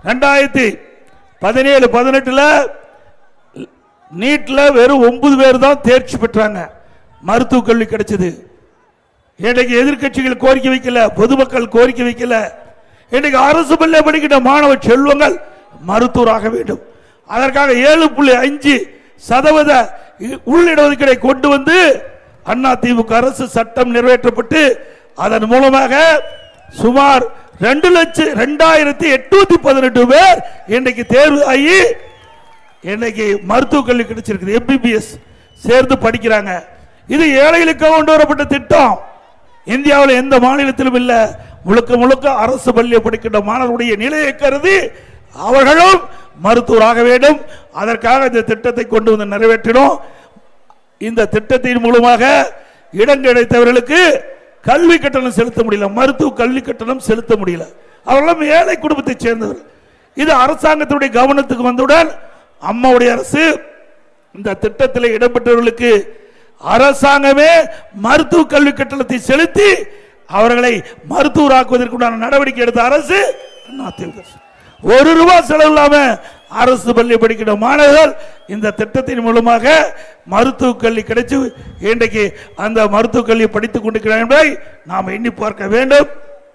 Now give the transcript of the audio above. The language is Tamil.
2017-18 நீட்ல வெறும் 9 பேர் தான் தேர்ச்சி பெற்றாங்க, மருத்துவ கல்வி கிடைச்சது. இன்றைக்கு எதிர்கட்சிகள் கோரிக்கை வைக்கல, பொதுமக்கள் கோரிக்கை வைக்கல. இன்றைக்கு அரசு பள்ளி படிக்கின்ற மாணவ செல்வங்கள் மருத்துவராக வேண்டும். அதற்காக 7.5% உள்ளிடஒதுக்கீடை கொண்டு வந்து அதிமுக அரசு சட்டம் நிறைவேற்றப்பட்டு அதன் மூலமாக சுமார் 2,0818 பேர் இன்றைக்கு தேர்வு ஆகி இன்னைக்கு மருத்துவ கல்வி கிடைச்சிருக்கு. MBBS சேர்ந்து படிக்கிறாங்க. இது ஏழைகளுக்கு கொண்டு வரப்பட்ட திட்டம். இந்தியாவில் எந்த மாநிலத்திலும் இல்ல. முழுக்க முழுக்க அரசு பள்ளியை படிக்கின்ற மாணவருடைய நிலையை கருதி அவர்களும் மருத்துவராக வேண்டும். அதற்காக இந்த திட்டத்தை கொண்டு வந்து நிறைவேற்றினோம். இந்த திட்டத்தின் மூலமாக இடம் கிடைத்தவர்களுக்கு கல்வி கட்டணம் செலுத்த முடியல, மருத்துவ கல்வி கட்டணம் செலுத்த முடியல. அவர்களும் ஏழை குடும்பத்தை சேர்ந்தவர். இது அரசாங்கத்துடைய கவனத்துக்கு வந்தவுடன் அம்மாவுடைய அரசு இந்த திட்டத்தில் இடம்பெற்றவர்களுக்கு அரசாங்கமே மருத்துவ கல்வி கட்டணத்தை செலுத்தி அவர்களை மருத்துவராக்குவதற்குண்டான நடவடிக்கை எடுத்த அரசு அதிமுக. ₹1 செலவு இல்லாம அரசு பள்ளி படிக்கிற மாணவர்கள் இந்த திட்டத்தின் மூலமாக மருத்துவ கல்வி கிடைச்சு இன்றைக்கு அந்த மருத்துவ கல்வியை படித்துக் கொண்டிருக்கிறார்கள் என்பதை நாம் எண்ணி பார்க்க வேண்டும்.